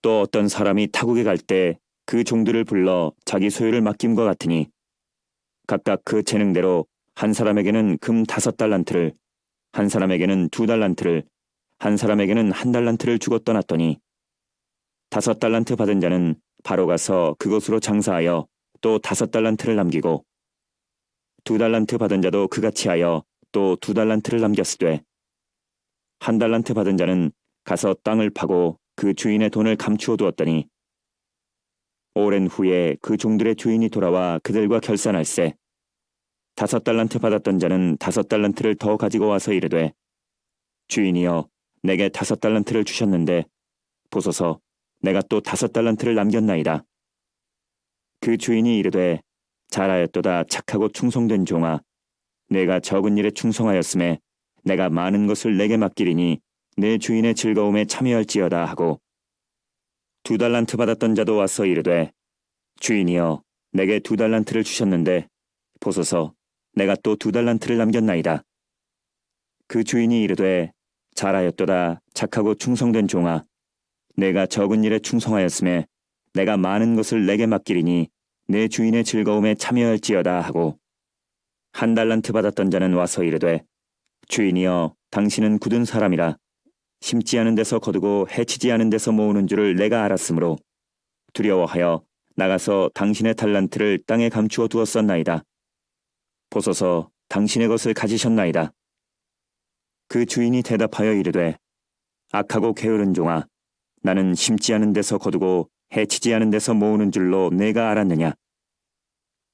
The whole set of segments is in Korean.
또 어떤 사람이 타국에 갈 때 그 종들을 불러 자기 소유를 맡김과 같으니 각각 그 재능대로 한 사람에게는 금 5달란트를, 한 사람에게는 2달란트를, 한 사람에게는 1달란트를 주고 떠났더니 5달란트 받은 자는 바로 가서 그곳으로 장사하여 또 5달란트를 남기고 2달란트 받은 자도 그같이 하여 또 2달란트를 남겼으되 1달란트 받은 자는 가서 땅을 파고 그 주인의 돈을 감추어 두었더니 오랜 후에 그 종들의 주인이 돌아와 그들과 결산할세 5달란트 받았던 자는 5달란트를 더 가지고 와서 이르되 주인이여 내게 5달란트를 주셨는데 보소서 내가 또 5달란트를 남겼나이다. 그 주인이 이르되 잘하였도다 착하고 충성된 종아 내가 적은 일에 충성하였음에 내가 많은 것을 내게 맡기리니 내 주인의 즐거움에 참여할지어다 하고 2달란트 받았던 자도 와서 이르되 주인이여 내게 2달란트를 주셨는데 보소서 내가 또 2달란트를 남겼나이다. 그 주인이 이르되 잘하였도다 착하고 충성된 종아 내가 적은 일에 충성하였음에 내가 많은 것을 내게 맡기리니 내 주인의 즐거움에 참여할지어다 하고 1달란트 받았던 자는 와서 이르되 주인이여 당신은 굳은 사람이라 심지 않은 데서 거두고 해치지 않은 데서 모으는 줄을 내가 알았으므로 두려워하여 나가서 당신의 달란트를 땅에 감추어 두었었나이다. 보소서 당신의 것을 가지셨나이다. 그 주인이 대답하여 이르되 악하고 게으른 종아 나는 심지 않은 데서 거두고 해치지 않은 데서 모으는 줄로 내가 알았느냐.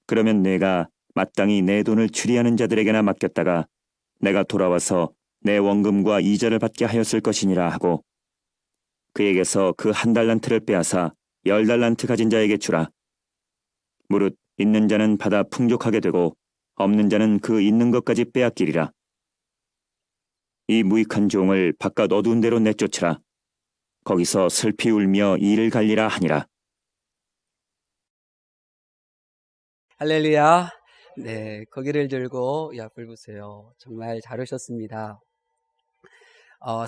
그러면 내가 마땅히 내 돈을 추리하는 자들에게나 맡겼다가 내가 돌아와서 내 원금과 이자를 받게 하였을 것이니라 하고 그에게서 그 1달란트를 빼앗아 10달란트 가진 자에게 주라. 무릇 있는 자는 받아 풍족하게 되고 없는 자는 그 있는 것까지 빼앗기리라. 이 무익한 종을 바깥 어두운 데로 내쫓으라. 거기서 슬피 울며 이를 갈리라 하니라. 할렐루야. 네, 거기를 들고 이 앞을 보세요. 정말 잘 오셨습니다.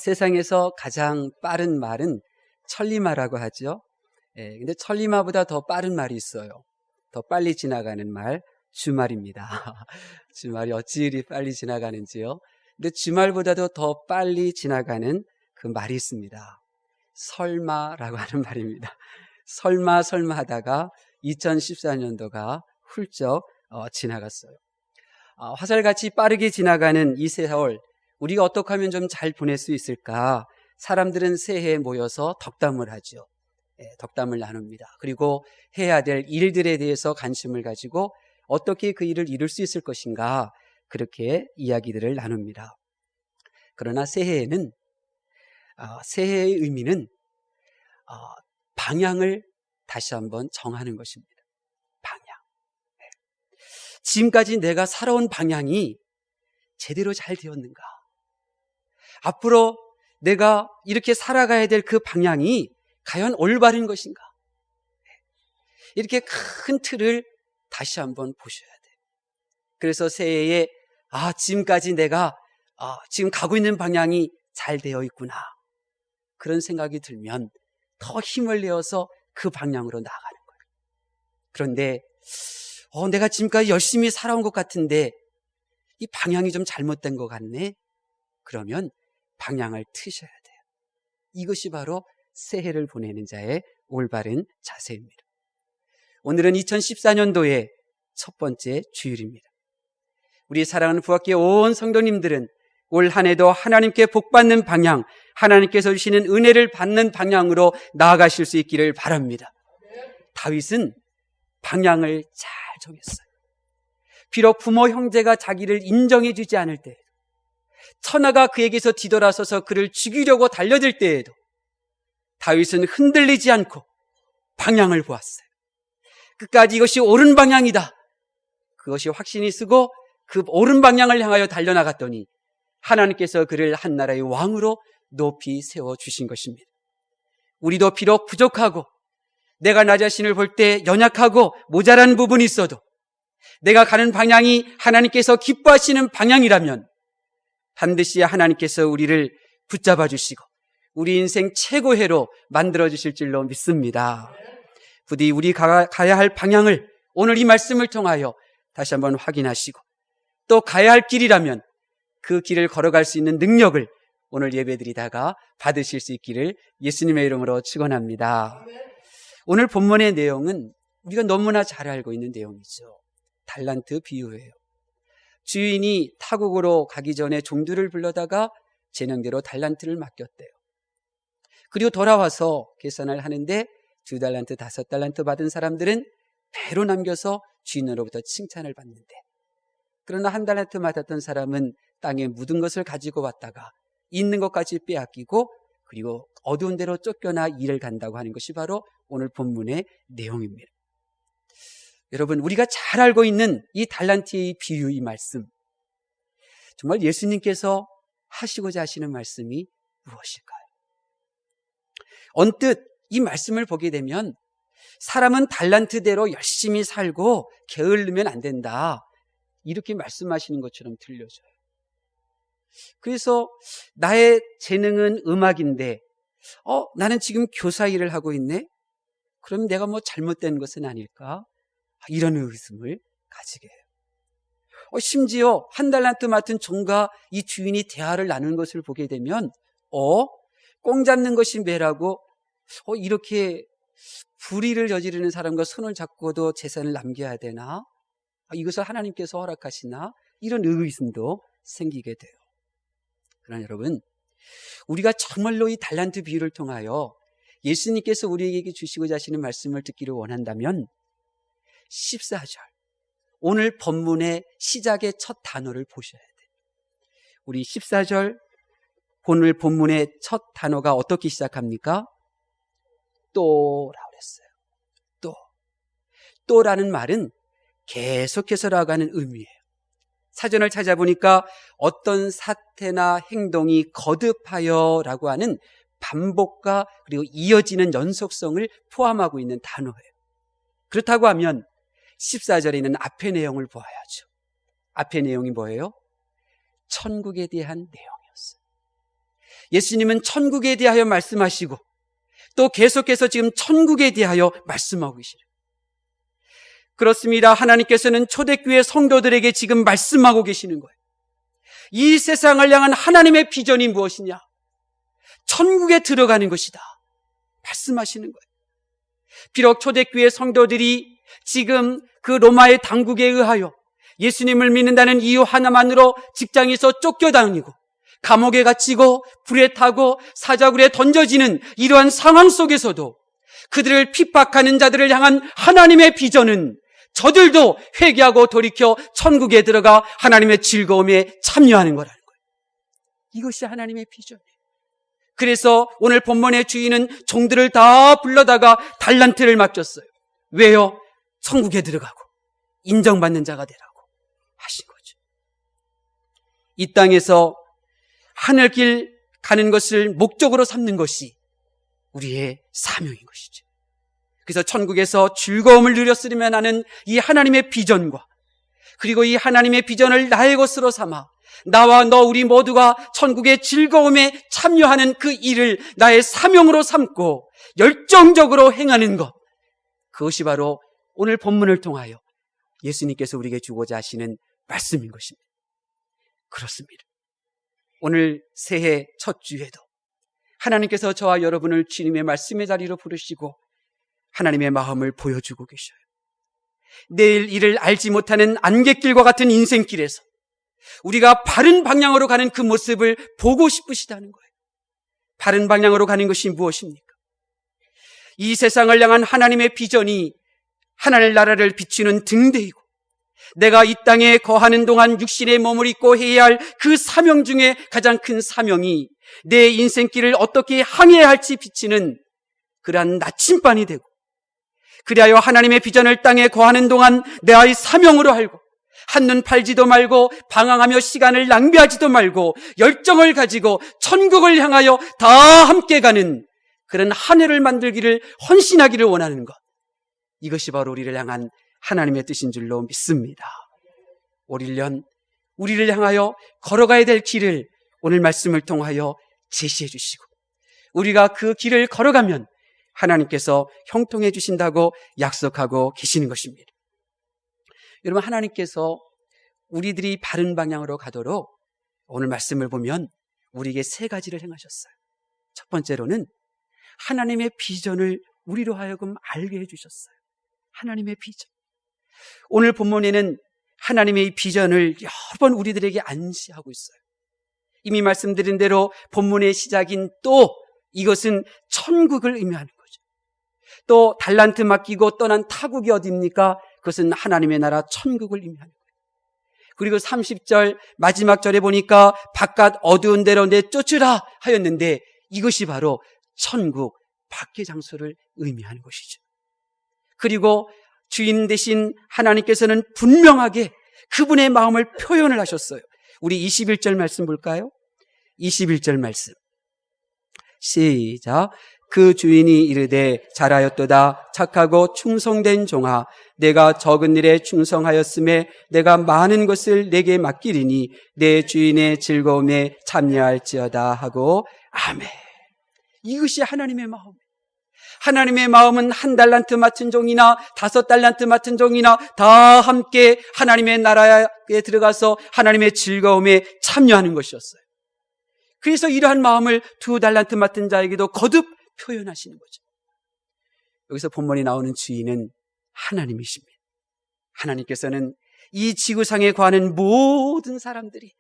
세상에서 가장 빠른 말은 천리마라고 하죠. 근데 천리마보다 더 빠른 말이 있어요. 더 빨리 지나가는 말, 주말입니다. 주말이 어찌 이리 빨리 지나가는지요. 근데 주말보다도 더 빨리 지나가는 그 말이 있습니다. 설마라고 하는 말입니다. 설마 하다가 2014년도가 훌쩍 지나갔어요. 화살같이 빠르게 지나가는 이 세월, 우리가 어떻게 하면 좀 잘 보낼 수 있을까? 사람들은 새해에 모여서 덕담을 하죠. 덕담을 나눕니다. 그리고 해야 될 일들에 대해서 관심을 가지고 어떻게 그 일을 이룰 수 있을 것인가? 그렇게 이야기들을 나눕니다. 그러나 새해에는 새해의 의미는 방향을 다시 한번 정하는 것입니다. 방향. 지금까지 내가 살아온 방향이 제대로 잘 되었는가? 앞으로 내가 이렇게 살아가야 될 그 방향이 과연 올바른 것인가? 이렇게 큰 틀을 다시 한번 보셔야 돼요. 그래서 새해에 지금까지 내가 지금 가고 있는 방향이 잘 되어 있구나. 그런 생각이 들면 더 힘을 내어서 그 방향으로 나아가는 거예요. 그런데 내가 지금까지 열심히 살아온 것 같은데 이 방향이 좀 잘못된 것 같네. 그러면 방향을 트셔야 돼요. 이것이 바로 새해를 보내는 자의 올바른 자세입니다. 오늘은 2014년도의 첫 번째 주일입니다. 우리 사랑하는 부학교의 온 성도님들은 올 한 해도 하나님께 복받는 방향, 하나님께서 주시는 은혜를 받는 방향으로 나아가실 수 있기를 바랍니다. 다윗은 방향을 잘 정했어요. 비록 부모 형제가 자기를 인정해 주지 않을 때에도, 천하가 그에게서 뒤돌아서서 그를 죽이려고 달려들 때에도 다윗은 흔들리지 않고 방향을 보았어요. 끝까지 이것이 옳은 방향이다. 그것이 확신이 쓰고 그 옳은 방향을 향하여 달려나갔더니 하나님께서 그를 한 나라의 왕으로 높이 세워주신 것입니다. 우리도 비록 부족하고 내가 나 자신을 볼 때 연약하고 모자란 부분이 있어도 내가 가는 방향이 하나님께서 기뻐하시는 방향이라면 반드시 하나님께서 우리를 붙잡아 주시고 우리 인생 최고해로 만들어주실 줄로 믿습니다. 부디 우리 가야 할 방향을 오늘 이 말씀을 통하여 다시 한번 확인하시고, 또 가야 할 길이라면 그 길을 걸어갈 수 있는 능력을 오늘 예배드리다가 받으실 수 있기를 예수님의 이름으로 축원합니다. 오늘 본문의 내용은 우리가 너무나 잘 알고 있는 내용이죠. 달란트 비유예요. 주인이 타국으로 가기 전에 종들을 불러다가 재능대로 달란트를 맡겼대요. 그리고 돌아와서 계산을 하는데 2달란트, 5달란트 받은 사람들은 배로 남겨서 주인으로부터 칭찬을 받는데, 그러나 1달란트 맡았던 사람은 땅에 묻은 것을 가지고 왔다가 있는 것까지 빼앗기고, 그리고 어두운 데로 쫓겨나 일을 간다고 하는 것이 바로 오늘 본문의 내용입니다. 여러분, 우리가 잘 알고 있는 이 달란트의 비유, 이 말씀, 정말 예수님께서 하시고자 하시는 말씀이 무엇일까요? 언뜻 이 말씀을 보게 되면 사람은 달란트대로 열심히 살고 게을르면 안 된다, 이렇게 말씀하시는 것처럼 들려져요. 그래서 나의 재능은 음악인데 나는 지금 교사 일을 하고 있네? 그럼 내가 뭐 잘못된 것은 아닐까? 이런 의심을 가지게 해요. 심지어 1달란트 맡은 종과 이 주인이 대화를 나누는 것을 보게 되면 꽁 잡는 것이 매라고 이렇게 불의를 저지르는 사람과 손을 잡고도 재산을 남겨야 되나? 이것을 하나님께서 허락하시나? 이런 의구심도 생기게 돼요. 그러나 여러분, 우리가 정말로 이 달란트 비유를 통하여 예수님께서 우리에게 주시고자 하시는 말씀을 듣기를 원한다면 14절, 오늘 본문의 시작의 첫 단어를 보셔야 돼요. 우리 14절 오늘 본문의 첫 단어가 어떻게 시작합니까? 또라고 그랬어요. 또라는 말은 계속해서라고 하는 의미예요. 사전을 찾아보니까 어떤 사태나 행동이 거듭하여라고 하는 반복과 그리고 이어지는 연속성을 포함하고 있는 단어예요. 그렇다고 하면 14절에 있는 앞의 내용을 보아야죠. 앞의 내용이 뭐예요? 천국에 대한 내용이었어요. 예수님은 천국에 대하여 말씀하시고 또 계속해서 지금 천국에 대하여 말씀하고 계시죠. 그렇습니다. 하나님께서는 초대교회 성도들에게 지금 말씀하고 계시는 거예요. 이 세상을 향한 하나님의 비전이 무엇이냐? 천국에 들어가는 것이다, 말씀하시는 거예요. 비록 초대교회 성도들이 지금 그 로마의 당국에 의하여 예수님을 믿는다는 이유 하나만으로 직장에서 쫓겨다니고 감옥에 갇히고 불에 타고 사자굴에 던져지는 이러한 상황 속에서도 그들을 핍박하는 자들을 향한 하나님의 비전은 저들도 회개하고 돌이켜 천국에 들어가 하나님의 즐거움에 참여하는 거라는 거예요. 이것이 하나님의 비전이에요. 그래서 오늘 본문의 주인은 종들을 다 불러다가 달란트를 맡겼어요. 왜요? 천국에 들어가고 인정받는 자가 되라고 하신 거죠. 이 땅에서 하늘길 가는 것을 목적으로 삼는 것이 우리의 사명인 것이죠. 그래서 천국에서 즐거움을 누렸으면 하는 이 하나님의 비전과, 그리고 이 하나님의 비전을 나의 것으로 삼아 나와 너 우리 모두가 천국의 즐거움에 참여하는 그 일을 나의 사명으로 삼고 열정적으로 행하는 것, 그것이 바로 오늘 본문을 통하여 예수님께서 우리에게 주고자 하시는 말씀인 것입니다. 그렇습니다. 오늘 새해 첫 주에도 하나님께서 저와 여러분을 주님의 말씀의 자리로 부르시고 하나님의 마음을 보여주고 계셔요. 내일 일을 알지 못하는 안갯길과 같은 인생길에서 우리가 바른 방향으로 가는 그 모습을 보고 싶으시다는 거예요. 바른 방향으로 가는 것이 무엇입니까? 이 세상을 향한 하나님의 비전이 하나님 나라를 비추는 등대이고, 내가 이 땅에 거하는 동안 육신의 몸을 입고 해야 할 그 사명 중에 가장 큰 사명이 내 인생길을 어떻게 항해해야 할지 비치는 그러한 나침반이 되고, 그리하여 하나님의 비전을 땅에 거하는 동안 내의 사명으로 알고 한눈 팔지도 말고 방황하며 시간을 낭비하지도 말고 열정을 가지고 천국을 향하여 다 함께 가는 그런 한 해를 만들기를 헌신하기를 원하는 것, 이것이 바로 우리를 향한 하나님의 뜻인 줄로 믿습니다. 올 1년 우리를 향하여 걸어가야 될 길을 오늘 말씀을 통하여 제시해 주시고 우리가 그 길을 걸어가면 하나님께서 형통해 주신다고 약속하고 계시는 것입니다. 여러분, 하나님께서 우리들이 바른 방향으로 가도록 오늘 말씀을 보면 우리에게 세 가지를 행하셨어요. 첫 번째로는 하나님의 비전을 우리로 하여금 알게 해주셨어요. 하나님의 비전. 오늘 본문에는 하나님의 비전을 여러 번 우리들에게 안시하고 있어요. 이미 말씀드린 대로 본문의 시작인 또 이것은 천국을 의미하는 거죠. 또 달란트 맡기고 떠난 타국이 어디입니까? 그것은 하나님의 나라 천국을 의미하는 거예요. 그리고 30절 마지막 절에 보니까 바깥 어두운 데로 내쫓으라 하였는데 이것이 바로 천국 밖의 장소를 의미하는 것이죠. 그리고 주인 되신 하나님께서는 분명하게 그분의 마음을 표현을 하셨어요. 우리 21절 말씀 볼까요? 21절 말씀 시작. 그 주인이 이르되 잘하였도다 착하고 충성된 종아, 내가 적은 일에 충성하였음에 내가 많은 것을 내게 맡기리니 내 주인의 즐거움에 참여할지어다 하고 아멘. 이것이 하나님의 마음. 하나님의 마음은 1달란트 맡은 종이나 5달란트 맡은 종이나 다 함께 하나님의 나라에 들어가서 하나님의 즐거움에 참여하는 것이었어요. 그래서 이러한 마음을 2달란트 맡은 자에게도 거듭 표현하시는 거죠. 여기서 본문에 나오는 주인은 하나님이십니다. 하나님께서는 이 지구상에 거하는 모든 사람들이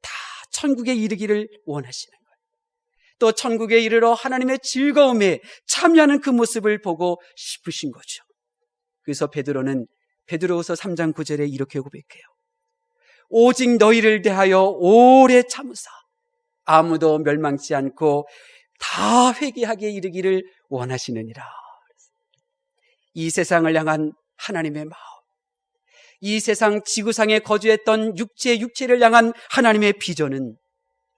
다 천국에 이르기를 원하시는 거예요. 또 천국에 이르러 하나님의 즐거움에 참여하는 그 모습을 보고 싶으신 거죠. 그래서 베드로는 베드로후서 3장 9절에 이렇게 고백해요. 오직 너희를 대하여 오래 참으사 아무도 멸망치 않고 다 회개하게 이르기를 원하시느니라. 이 세상을 향한 하나님의 마음, 이 세상 지구상에 거주했던 육체를 향한 하나님의 비전은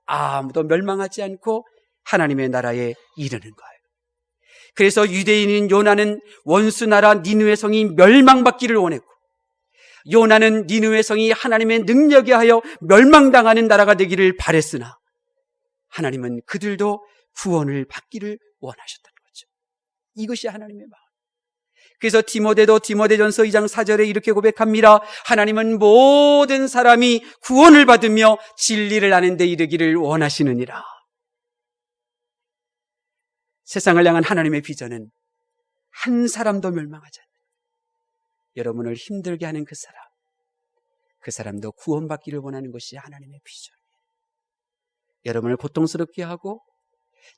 아무도 멸망하지 않고 하나님의 나라에 이르는 거예요. 그래서 유대인인 요나는 원수 나라 니느웨 성이 멸망받기를 원했고, 요나는 니느웨 성이 하나님의 능력에 하여 멸망당하는 나라가 되기를 바랬으나 하나님은 그들도 구원을 받기를 원하셨다는 거죠. 이것이 하나님의 마음. 그래서 디모데도 디모데전서 2장 4절에 이렇게 고백합니다. 하나님은 모든 사람이 구원을 받으며 진리를 아는 데 이르기를 원하시느니라. 세상을 향한 하나님의 비전은 한 사람도 멸망하지 않는, 여러분을 힘들게 하는 그 사람도 구원받기를 원하는 것이 하나님의 비전이에요. 여러분을 고통스럽게 하고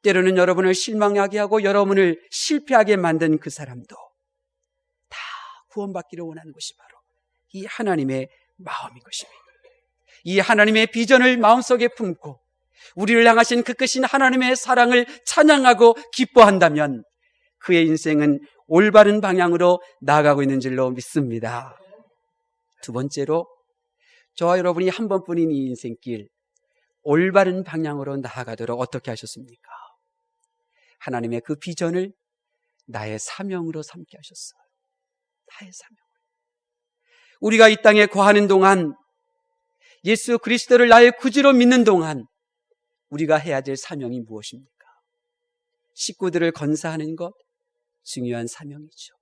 때로는 여러분을 실망하게 하고 여러분을 실패하게 만든 그 사람도 다 구원받기를 원하는 것이 바로 이 하나님의 마음인 것입니다. 이 하나님의 비전을 마음속에 품고 우리를 향하신 그 크신 하나님의 사랑을 찬양하고 기뻐한다면 그의 인생은 올바른 방향으로 나아가고 있는 줄로 믿습니다. 두 번째로, 저와 여러분이 한 번뿐인 이 인생길 올바른 방향으로 나아가도록 어떻게 하셨습니까? 하나님의 그 비전을 나의 사명으로 삼게 하셨어요. 나의 사명. 우리가 이 땅에 거하는 동안, 예수 그리스도를 나의 구주로 믿는 동안 우리가 해야 될 사명이 무엇입니까? 식구들을 건사하는 것, 중요한 사명이죠.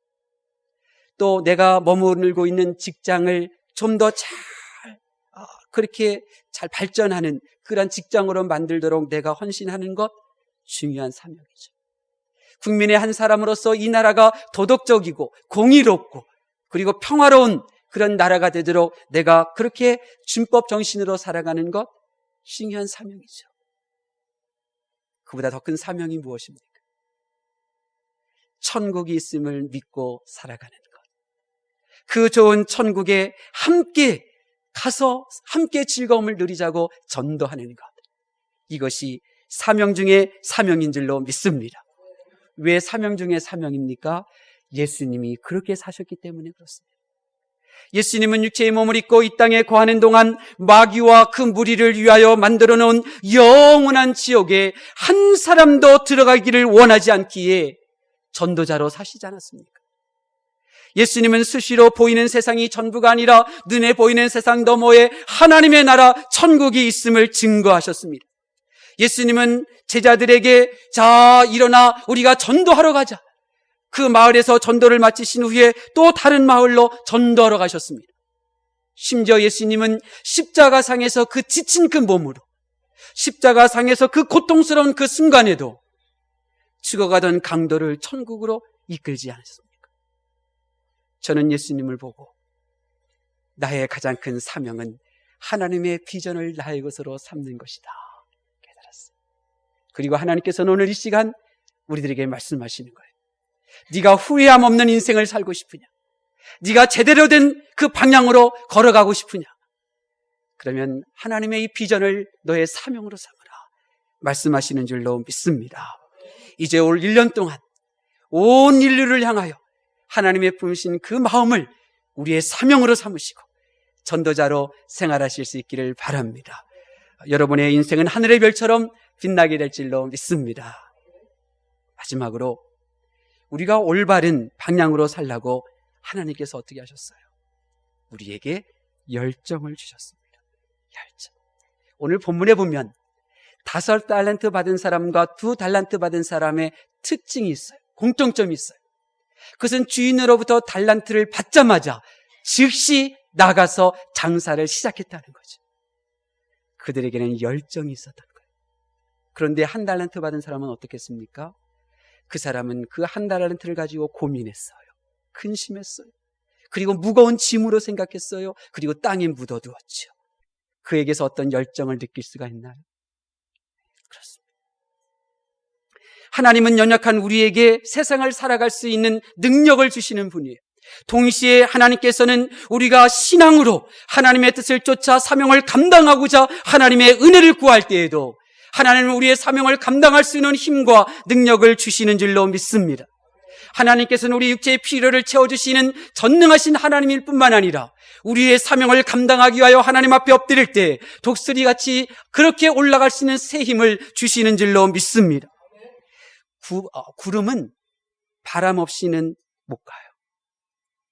또 내가 머무르고 있는 직장을 좀 더 그렇게 잘 발전하는 그런 직장으로 만들도록 내가 헌신하는 것, 중요한 사명이죠. 국민의 한 사람으로서 이 나라가 도덕적이고 공의롭고 그리고 평화로운 그런 나라가 되도록 내가 그렇게 준법 정신으로 살아가는 것, 중요한 사명이죠. 그보다 더 큰 사명이 무엇입니까? 천국이 있음을 믿고 살아가는 것. 그 좋은 천국에 함께 가서 함께 즐거움을 누리자고 전도하는 것. 이것이 사명 중에 사명인 줄로 믿습니다. 왜 사명 중에 사명입니까? 예수님이 그렇게 사셨기 때문에 그렇습니다. 예수님은 육체의 몸을 입고 이 땅에 거하는 동안 마귀와 그 무리를 위하여 만들어 놓은 영원한 지옥에 한 사람도 들어가기를 원하지 않기에 전도자로 사시지 않았습니까? 예수님은 수시로 보이는 세상이 전부가 아니라 눈에 보이는 세상 너머에 하나님의 나라 천국이 있음을 증거하셨습니다. 예수님은 제자들에게 자, 일어나 우리가 전도하러 가자. 그 마을에서 전도를 마치신 후에 또 다른 마을로 전도하러 가셨습니다. 심지어 예수님은 십자가상에서 그 지친 그 몸으로, 십자가상에서 그 고통스러운 그 순간에도 죽어가던 강도를 천국으로 이끌지 않았습니까? 저는 예수님을 보고 나의 가장 큰 사명은 하나님의 비전을 나의 것으로 삼는 것이다 깨달았어요. 그리고 하나님께서는 오늘 이 시간 우리들에게 말씀하시는 거예요. 네가 후회함 없는 인생을 살고 싶으냐? 네가 제대로 된 그 방향으로 걸어가고 싶으냐? 그러면 하나님의 이 비전을 너의 사명으로 삼으라 말씀하시는 줄로 믿습니다. 이제 올 1년 동안 온 인류를 향하여 하나님의 품으신 그 마음을 우리의 사명으로 삼으시고 전도자로 생활하실 수 있기를 바랍니다. 여러분의 인생은 하늘의 별처럼 빛나게 될 줄로 믿습니다. 마지막으로 우리가 올바른 방향으로 살라고 하나님께서 어떻게 하셨어요? 우리에게 열정을 주셨습니다. 열정. 오늘 본문에 보면 5달란트 받은 사람과 2달란트 받은 사람의 특징이 있어요. 공통점이 있어요. 그것은 주인으로부터 달란트를 받자마자 즉시 나가서 장사를 시작했다는 거죠. 그들에게는 열정이 있었던 거예요. 그런데 1달란트 받은 사람은 어떻겠습니까? 그 사람은 그 1달란트를 가지고 고민했어요. 근심했어요. 그리고 무거운 짐으로 생각했어요. 그리고 땅에 묻어두었죠. 그에게서 어떤 열정을 느낄 수가 있나요? 그렇습니다. 하나님은 연약한 우리에게 세상을 살아갈 수 있는 능력을 주시는 분이에요. 동시에 하나님께서는 우리가 신앙으로 하나님의 뜻을 쫓아 사명을 감당하고자 하나님의 은혜를 구할 때에도 하나님은 우리의 사명을 감당할 수 있는 힘과 능력을 주시는 줄로 믿습니다. 하나님께서는 우리 육체의 필요를 채워주시는 전능하신 하나님일 뿐만 아니라 우리의 사명을 감당하기 위하여 하나님 앞에 엎드릴 때 독수리같이 그렇게 올라갈 수 있는 새 힘을 주시는 줄로 믿습니다. 구름은 바람 없이는 못 가요.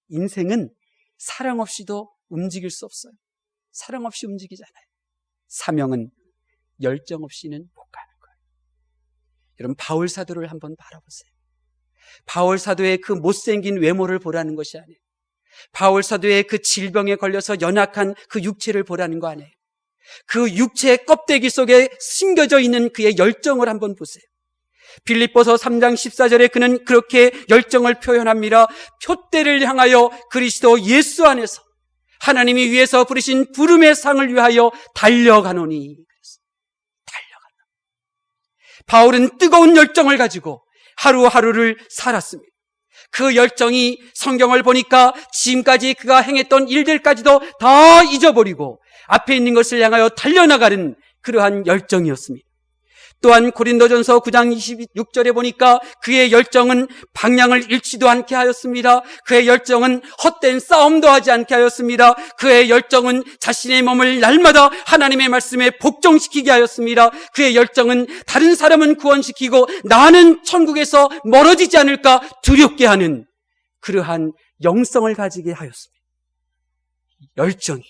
인생은 사랑 없이도 움직일 수 없어요. 사랑 없이 움직이잖아요. 사명은 열정 없이는 못 가는 거예요. 여러분, 바울 사도를 한번 바라보세요. 바울 사도의 그 못생긴 외모를 보라는 것이 아니에요. 바울 사도의 그 질병에 걸려서 연약한 그 육체를 보라는 거 아니에요. 그 육체의 껍데기 속에 숨겨져 있는 그의 열정을 한번 보세요. 빌립보서 3장 14절에 그는 그렇게 열정을 표현합니다. 표대를 향하여 그리스도 예수 안에서 하나님이 위에서 부르신 부름의 상을 위하여 달려가노니. 달려간다. 바울은 뜨거운 열정을 가지고 하루하루를 살았습니다. 그 열정이 성경을 보니까 지금까지 그가 행했던 일들까지도 다 잊어버리고 앞에 있는 것을 향하여 달려나가는 그러한 열정이었습니다. 또한 고린도전서 9장 26절에 보니까 그의 열정은 방향을 잃지도 않게 하였습니다. 그의 열정은 헛된 싸움도 하지 않게 하였습니다. 그의 열정은 자신의 몸을 날마다 하나님의 말씀에 복종시키게 하였습니다. 그의 열정은 다른 사람은 구원시키고 나는 천국에서 멀어지지 않을까 두렵게 하는 그러한 영성을 가지게 하였습니다. 열정이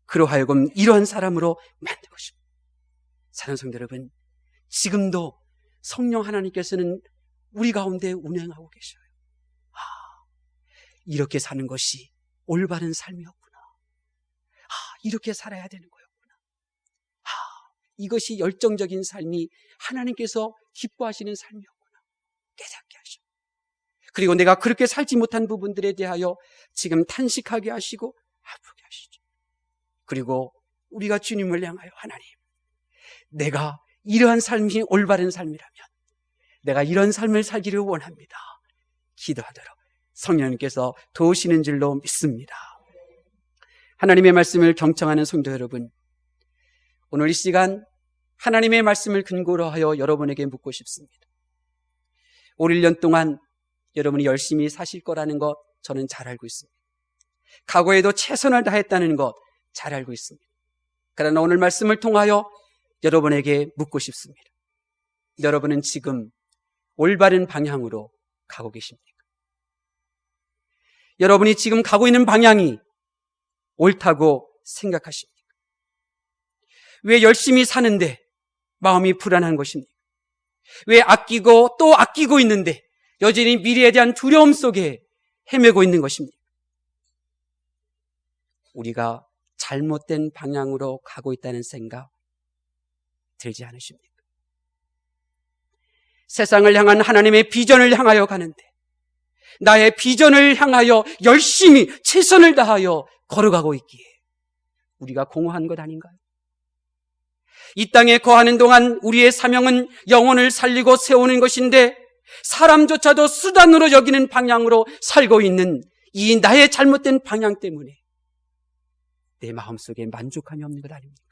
그로 하여금 이러한 사람으로 만든 것입니다. 사랑하는 성도 여러분, 지금도 성령 하나님께서는 우리 가운데 운행하고 계셔요. 이렇게 사는 것이 올바른 삶이었구나. 이렇게 살아야 되는 거였구나. 이것이 열정적인 삶이 하나님께서 기뻐하시는 삶이었구나. 깨닫게 하시고, 그리고 내가 그렇게 살지 못한 부분들에 대하여 지금 탄식하게 하시고 아프게 하시죠. 그리고 우리가 주님을 향하여 하나님, 내가 이러한 삶이 올바른 삶이라면 내가 이런 삶을 살기를 원합니다. 기도하도록 성령님께서 도우시는 줄로 믿습니다. 하나님의 말씀을 경청하는 성도 여러분, 오늘 이 시간 하나님의 말씀을 근거로 하여 여러분에게 묻고 싶습니다. 올 1년 동안 여러분이 열심히 사실 거라는 것 저는 잘 알고 있습니다. 과거에도 최선을 다했다는 것 잘 알고 있습니다. 그러나 오늘 말씀을 통하여 여러분에게 묻고 싶습니다. 여러분은 지금 올바른 방향으로 가고 계십니까? 여러분이 지금 가고 있는 방향이 옳다고 생각하십니까? 왜 열심히 사는데 마음이 불안한 것입니까? 왜 아끼고 또 아끼고 있는데 여전히 미래에 대한 두려움 속에 헤매고 있는 것입니까? 우리가 잘못된 방향으로 가고 있다는 생각 들지 않으십니까? 세상을 향한 하나님의 비전을 향하여 가는데 나의 비전을 향하여 열심히 최선을 다하여 걸어가고 있기에 우리가 공허한 것 아닌가요? 이 땅에 거하는 동안 우리의 사명은 영혼을 살리고 세우는 것인데 사람조차도 수단으로 여기는 방향으로 살고 있는 이 나의 잘못된 방향 때문에 내 마음속에 만족함이 없는 것 아닙니까?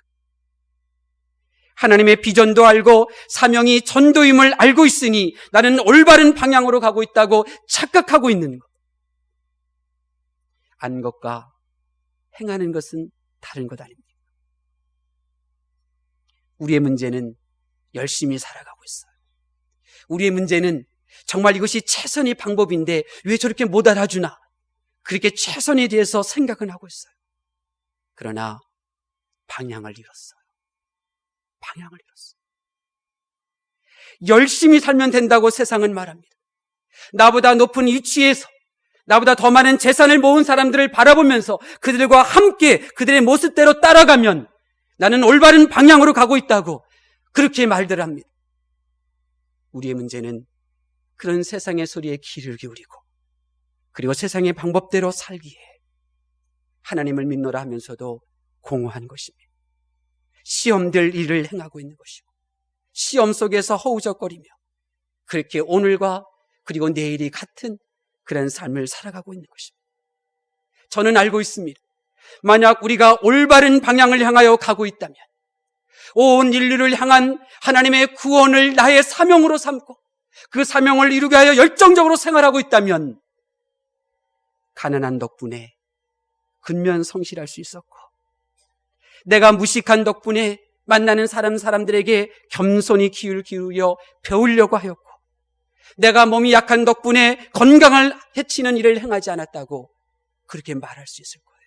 하나님의 비전도 알고 사명이 전도임을 알고 있으니 나는 올바른 방향으로 가고 있다고 착각하고 있는 것. 아는 것과 행하는 것은 다른 것 아닙니까? 우리의 문제는 열심히 살아가고 있어요. 우리의 문제는 정말 이것이 최선의 방법인데 왜 저렇게 못 알아주나? 그렇게 최선에 대해서 생각은 하고 있어요. 그러나 방향을 잃었어요. 방향을 잃었어요. 열심히 살면 된다고 세상은 말합니다. 나보다 높은 위치에서 나보다 더 많은 재산을 모은 사람들을 바라보면서 그들과 함께 그들의 모습대로 따라가면 나는 올바른 방향으로 가고 있다고 그렇게 말들 합니다. 우리의 문제는 그런 세상의 소리에 귀를 기울이고 그리고 세상의 방법대로 살기에 하나님을 믿노라 하면서도 공허한 것입니다. 시험될 일을 행하고 있는 것이고 시험 속에서 허우적거리며 그렇게 오늘과 그리고 내일이 같은 그런 삶을 살아가고 있는 것입니다. 저는 알고 있습니다. 만약 우리가 올바른 방향을 향하여 가고 있다면 온 인류를 향한 하나님의 구원을 나의 사명으로 삼고 그 사명을 이루게 하여 열정적으로 생활하고 있다면 가난한 덕분에 근면 성실할 수 있었고 내가 무식한 덕분에 만나는 사람들에게 겸손히 귀를 기울여 배우려고 하였고 내가 몸이 약한 덕분에 건강을 해치는 일을 행하지 않았다고 그렇게 말할 수 있을 거예요.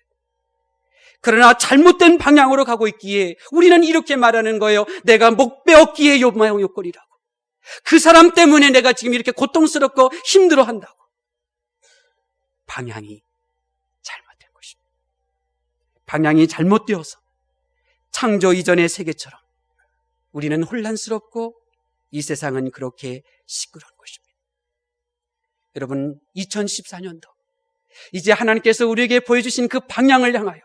그러나 잘못된 방향으로 가고 있기에 우리는 이렇게 말하는 거예요. 내가 목 베었기에 요모양요꼴이라고. 그 사람 때문에 내가 지금 이렇게 고통스럽고 힘들어한다고. 방향이 잘못된 것입니다. 방향이 잘못되어서 창조 이전의 세계처럼 우리는 혼란스럽고 이 세상은 그렇게 시끄러운 것입니다. 여러분, 2014년도 이제 하나님께서 우리에게 보여주신 그 방향을 향하여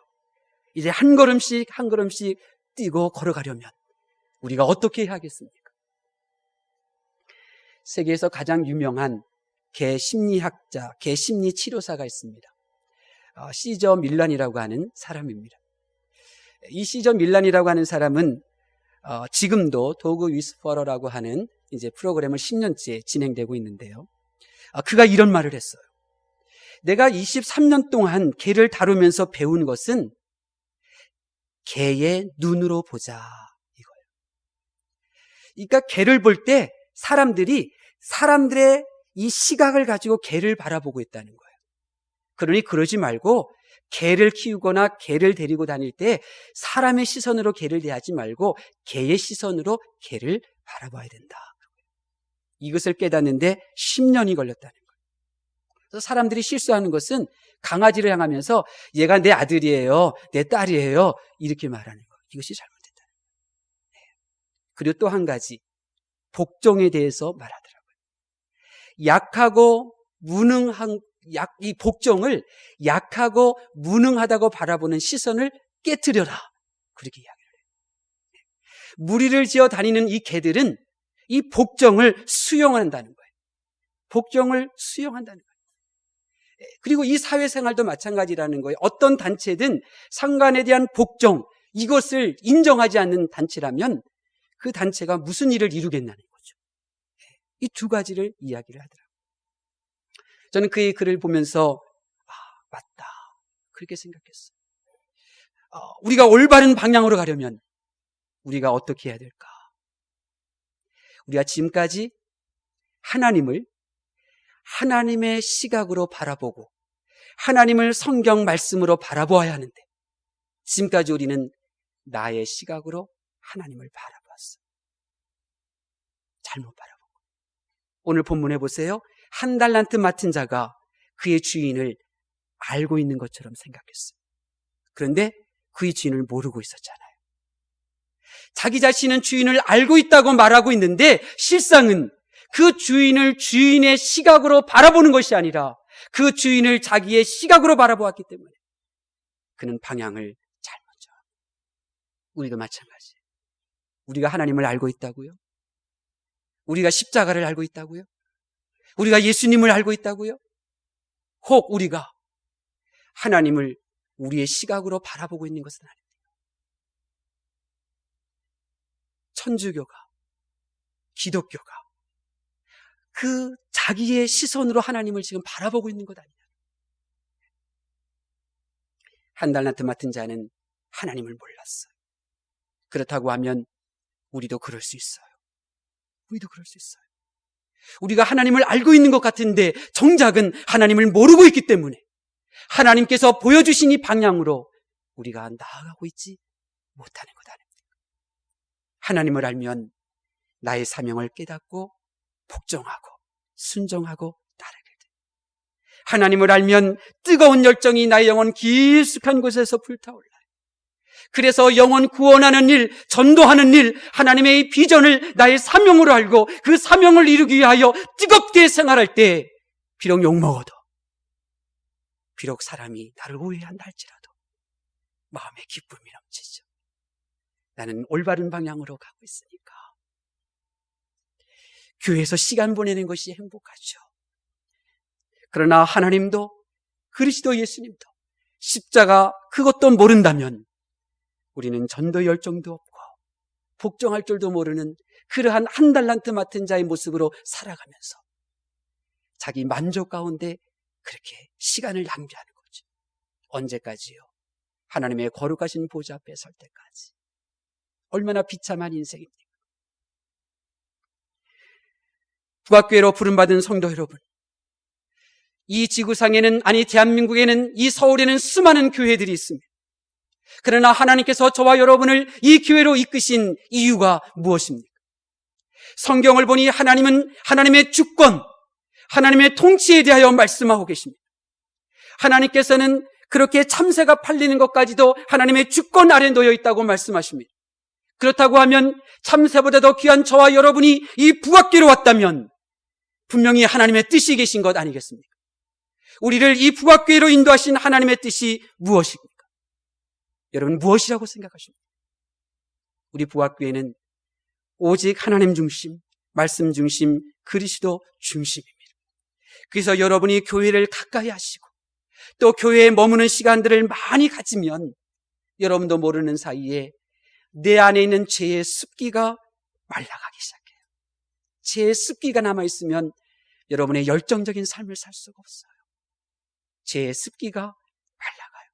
이제 한 걸음씩 한 걸음씩 뛰고 걸어가려면 우리가 어떻게 해야 하겠습니까? 세계에서 가장 유명한 개 심리학자, 개 심리 치료사가 있습니다. 시저 밀란이라고 하는 사람입니다. 이 시저 밀란이라고 하는 사람은 지금도 도그 위스퍼러라고 하는 이제 프로그램을 10년째 진행되고 있는데요. 그가 이런 말을 했어요. 내가 23년 동안 개를 다루면서 배운 것은 개의 눈으로 보자 이거예요. 그러니까 개를 볼 때 사람들의 이 시각을 가지고 개를 바라보고 있다는 거예요. 그러니 그러지 말고 개를 키우거나 개를 데리고 다닐 때 사람의 시선으로 개를 대하지 말고 개의 시선으로 개를 바라봐야 된다. 이것을 깨닫는데 10년이 걸렸다는 거예요. 그래서 사람들이 실수하는 것은 강아지를 향하면서 얘가 내 아들이에요, 내 딸이에요 이렇게 말하는 거예요. 이것이 잘못됐다는 거예요. 그리고 또 한 가지 복종에 대해서 말하더라고요. 약하고 무능한 이 복종을 약하고 무능하다고 바라보는 시선을 깨트려라 그렇게 이야기를 해요. 무리를 지어 다니는 이 개들은 이 복종을 수용한다는 거예요. 복종을 수용한다는 거예요. 그리고 이 사회생활도 마찬가지라는 거예요. 어떤 단체든 상관에 대한 복종, 이것을 인정하지 않는 단체라면 그 단체가 무슨 일을 이루겠냐는 거죠. 이 두 가지를 이야기를 하더라고요. 저는 그의 글을 보면서 맞다 그렇게 생각했어요. 우리가 올바른 방향으로 가려면 우리가 어떻게 해야 될까? 우리가 지금까지 하나님을 하나님의 시각으로 바라보고 하나님을 성경 말씀으로 바라보아야 하는데 지금까지 우리는 나의 시각으로 하나님을 바라보았어요. 잘못 바라보고. 오늘 본문에 보세요. 한 달란트 맡은 자가 그의 주인을 알고 있는 것처럼 생각했어요. 그런데 그의 주인을 모르고 있었잖아요. 자기 자신은 주인을 알고 있다고 말하고 있는데 실상은 그 주인을 주인의 시각으로 바라보는 것이 아니라 그 주인을 자기의 시각으로 바라보았기 때문에 그는 방향을 잘못 잡았어요. 우리도 마찬가지예요. 우리가 하나님을 알고 있다고요? 우리가 십자가를 알고 있다고요? 우리가 예수님을 알고 있다고요? 혹 우리가 하나님을 우리의 시각으로 바라보고 있는 것은 아닙니다. 천주교가, 기독교가 그 자기의 시선으로 하나님을 지금 바라보고 있는 것 아니냐. 한 달란트 맡은 자는 하나님을 몰랐어요. 그렇다고 하면 우리도 그럴 수 있어요. 우리도 그럴 수 있어요. 우리가 하나님을 알고 있는 것 같은데 정작은 하나님을 모르고 있기 때문에 하나님께서 보여주신 이 방향으로 우리가 나아가고 있지 못하는 것 아닙니까? 하나님을 알면 나의 사명을 깨닫고 복종하고 순종하고 따르게 돼. 하나님을 알면 뜨거운 열정이 나의 영혼 깊숙한 곳에서 불타올라요. 그래서 영혼 구원하는 일, 전도하는 일, 하나님의 이 비전을 나의 사명으로 알고 그 사명을 이루기 위하여 뜨겁게 생활할 때 비록 욕먹어도, 비록 사람이 나를 오해한다 할지라도 마음에 기쁨이 넘치죠. 나는 올바른 방향으로 가고 있으니까. 교회에서 시간 보내는 것이 행복하죠. 그러나 하나님도 그리스도 예수님도 십자가 그것도 모른다면 우리는 전도 열정도 없고 복종할 줄도 모르는 그러한 한 달란트 맡은 자의 모습으로 살아가면서 자기 만족 가운데 그렇게 시간을 낭비하는 거죠. 언제까지요? 하나님의 거룩하신 보좌 앞에 설 때까지. 얼마나 비참한 인생입니까? 부학교회로 부름받은 성도 여러분, 이 지구상에는, 아니 대한민국에는, 이 서울에는 수많은 교회들이 있습니다. 그러나 하나님께서 저와 여러분을 이 교회로 이끄신 이유가 무엇입니까? 성경을 보니 하나님은 하나님의 주권, 하나님의 통치에 대하여 말씀하고 계십니다. 하나님께서는 그렇게 참새가 팔리는 것까지도 하나님의 주권 아래 놓여 있다고 말씀하십니다. 그렇다고 하면 참새보다도 귀한 저와 여러분이 이 부학교로 왔다면 분명히 하나님의 뜻이 계신 것 아니겠습니까? 우리를 이 부학교로 인도하신 하나님의 뜻이 무엇입니까? 여러분 무엇이라고 생각하십니까? 우리 부학교에는 오직 하나님 중심, 말씀 중심, 그리스도 중심입니다. 그래서 여러분이 교회를 가까이 하시고 또 교회에 머무는 시간들을 많이 가지면 여러분도 모르는 사이에 내 안에 있는 죄의 습기가 말라가기 시작해요. 죄의 습기가 남아있으면 여러분의 열정적인 삶을 살 수가 없어요. 죄의 습기가 말라가요.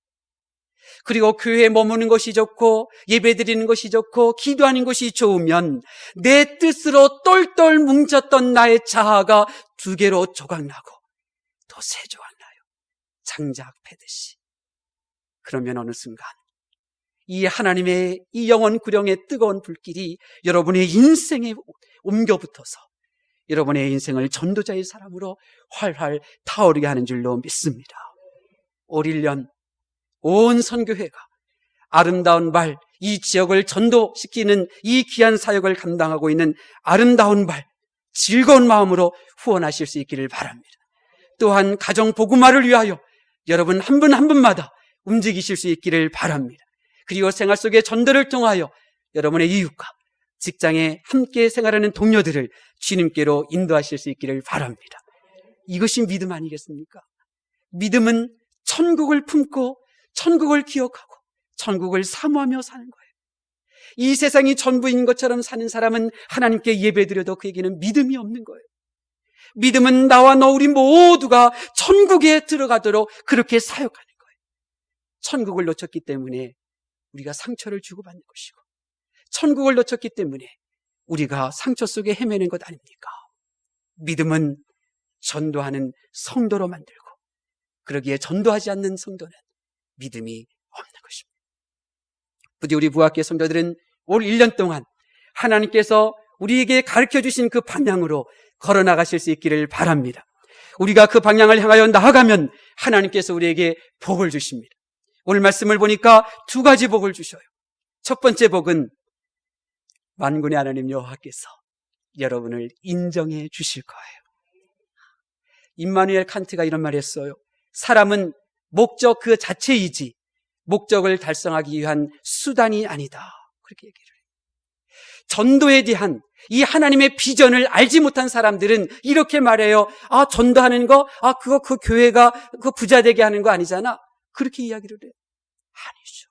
그리고 교회에 머무는 것이 좋고 예배드리는 것이 좋고 기도하는 것이 좋으면 내 뜻으로 똘똘 뭉쳤던 나의 자아가 두 개로 조각나고 또 세 조각나요. 장작 패듯이. 그러면 어느 순간 이 하나님의 이 영원 구령의 뜨거운 불길이 여러분의 인생에 옮겨 붙어서 여러분의 인생을 전도자의 사람으로 활활 타오르게 하는 줄로 믿습니다. 올 1년 온 선교회가 아름다운 발, 이 지역을 전도시키는 이 귀한 사역을 감당하고 있는 아름다운 발, 즐거운 마음으로 후원하실 수 있기를 바랍니다. 또한 가정 복음화를 위하여 여러분 한 분 한 분마다 움직이실 수 있기를 바랍니다. 그리고 생활 속의 전도를 통하여 여러분의 이웃과 직장에 함께 생활하는 동료들을 주님께로 인도하실 수 있기를 바랍니다. 이것이 믿음 아니겠습니까? 믿음은 천국을 품고 천국을 기억하고 천국을 사모하며 사는 거예요. 이 세상이 전부인 것처럼 사는 사람은 하나님께 예배드려도 그에게는 믿음이 없는 거예요. 믿음은 나와 너 우리 모두가 천국에 들어가도록 그렇게 사역하는 거예요. 천국을 놓쳤기 때문에 우리가 상처를 주고받는 것이고 천국을 놓쳤기 때문에 우리가 상처 속에 헤매는 것 아닙니까? 믿음은 전도하는 성도로 만들고 그러기에 전도하지 않는 성도는 믿음이 없는 것입니다. 부디 우리 부학교 성도들은 올 1년 동안 하나님께서 우리에게 가르쳐 주신 그 방향으로 걸어 나가실 수 있기를 바랍니다. 우리가 그 방향을 향하여 나아가면 하나님께서 우리에게 복을 주십니다. 오늘 말씀을 보니까 두 가지 복을 주셔요. 첫 번째 복은 만군의 하나님 여호와께서 여러분을 인정해 주실 거예요. 임마누엘 칸트가 이런 말을 했어요. 사람은 목적 그 자체이지 목적을 달성하기 위한 수단이 아니다. 그렇게 얘기를 해요. 전도에 대한 이 하나님의 비전을 알지 못한 사람들은 이렇게 말해요. 전도하는 거, 그거 그 교회가 그 부자 되게 하는 거 아니잖아. 그렇게 이야기를 해요. 아니죠.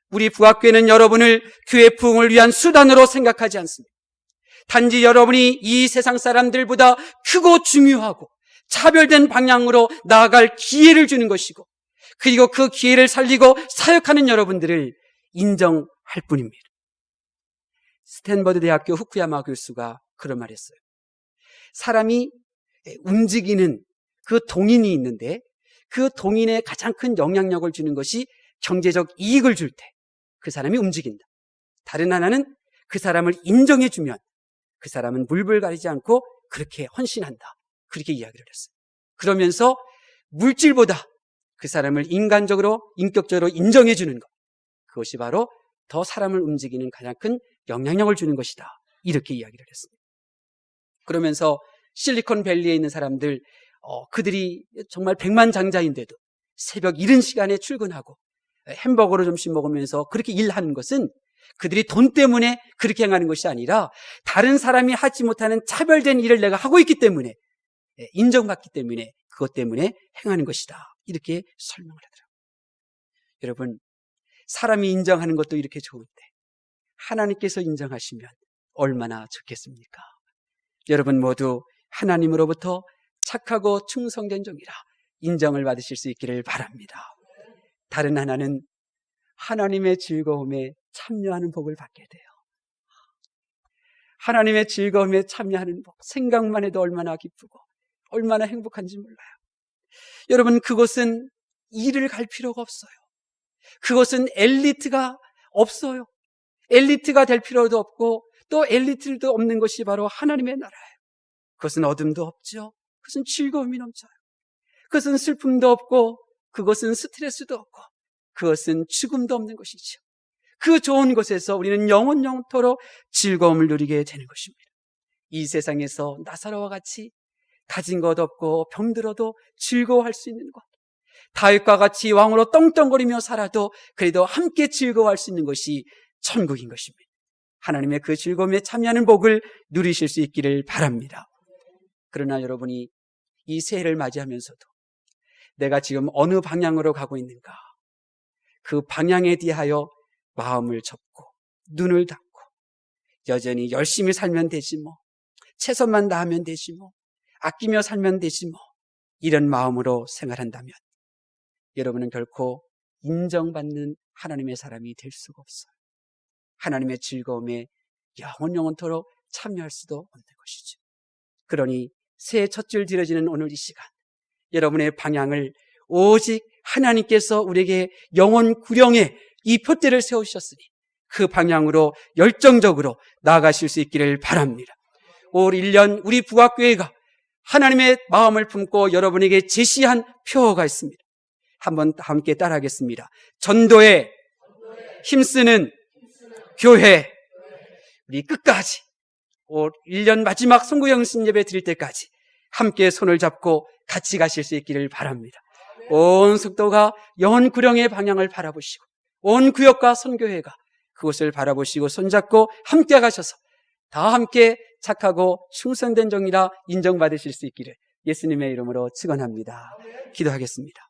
우리 부학교는 여러분을 교회 부흥을 위한 수단으로 생각하지 않습니다. 단지 여러분이 이 세상 사람들보다 크고 중요하고 차별된 방향으로 나아갈 기회를 주는 것이고, 그리고 그 기회를 살리고 사역하는 여러분들을 인정할 뿐입니다. 스탠버드 대학교 후쿠야마 교수가 그런 말을 했어요. 사람이 움직이는 그 동인이 있는데 그 동인에 가장 큰 영향력을 주는 것이 경제적 이익을 줄 때 그 사람이 움직인다. 다른 하나는 그 사람을 인정해주면 그 사람은 물불 가리지 않고 그렇게 헌신한다. 그렇게 이야기를 했어요. 그러면서 물질보다 그 사람을 인간적으로, 인격적으로 인정해주는 것, 그것이 바로 더 사람을 움직이는 가장 큰 영향력을 주는 것이다. 이렇게 이야기를 했습니다. 그러면서 실리콘밸리에 있는 사람들, 그들이 정말 백만장자인데도 새벽 이른 시간에 출근하고 햄버거를 점심 먹으면서 그렇게 일하는 것은 그들이 돈 때문에 그렇게 행하는 것이 아니라 다른 사람이 하지 못하는 차별된 일을 내가 하고 있기 때문에, 인정받기 때문에, 그것 때문에 행하는 것이다. 이렇게 설명을 하더라고요. 여러분, 사람이 인정하는 것도 이렇게 좋은데 하나님께서 인정하시면 얼마나 좋겠습니까? 여러분 모두 하나님으로부터 착하고 충성된 종이라 인정을 받으실 수 있기를 바랍니다. 다른 하나는 하나님의 즐거움에 참여하는 복을 받게 돼요. 하나님의 즐거움에 참여하는 복, 생각만 해도 얼마나 기쁘고 얼마나 행복한지 몰라요. 여러분, 그것은 일을 갈 필요가 없어요. 그것은 엘리트가 없어요. 엘리트가 될 필요도 없고 또 엘리트도 없는 것이 바로 하나님의 나라예요. 그것은 어둠도 없죠. 그것은 즐거움이 넘쳐요. 그것은 슬픔도 없고 그것은 스트레스도 없고 그것은 죽음도 없는 것이죠. 그 좋은 곳에서 우리는 영원토록 즐거움을 누리게 되는 것입니다. 이 세상에서 나사로와 같이 가진 것 없고 병들어도 즐거워할 수 있는 것, 다윗과 같이 왕으로 떵떵거리며 살아도 그래도 함께 즐거워할 수 있는 것이 천국인 것입니다. 하나님의 그 즐거움에 참여하는 복을 누리실 수 있기를 바랍니다. 그러나 여러분이 이 새해를 맞이하면서도 내가 지금 어느 방향으로 가고 있는가, 그 방향에 대하여 마음을 접고 눈을 닫고 여전히 열심히 살면 되지 뭐, 최선만 다하면 되지 뭐, 아끼며 살면 되지 뭐, 이런 마음으로 생활한다면 여러분은 결코 인정받는 하나님의 사람이 될 수가 없어요. 하나님의 즐거움에 영원토록 참여할 수도 없는 것이죠. 그러니 새해 첫 줄 들어지는 오늘 이 시간, 여러분의 방향을 오직 하나님께서 우리에게 영원 구령에 이 표대를 세우셨으니 그 방향으로 열정적으로 나아가실 수 있기를 바랍니다. 올 1년 우리 부학교회가 하나님의 마음을 품고 여러분에게 제시한 표어가 있습니다. 한번 함께 따라하겠습니다. 전도에 힘쓰는 교회. 우리 끝까지 올 1년 마지막 송구영신 예배 드릴 때까지 함께 손을 잡고 같이 가실 수 있기를 바랍니다. 온 숙도가 영원 구령의 방향을 바라보시고 온 구역과 선교회가 그곳을 바라보시고 손잡고 함께 가셔서 다 함께 착하고 충성된 종이라 인정받으실 수 있기를 예수님의 이름으로 축원합니다. 기도하겠습니다.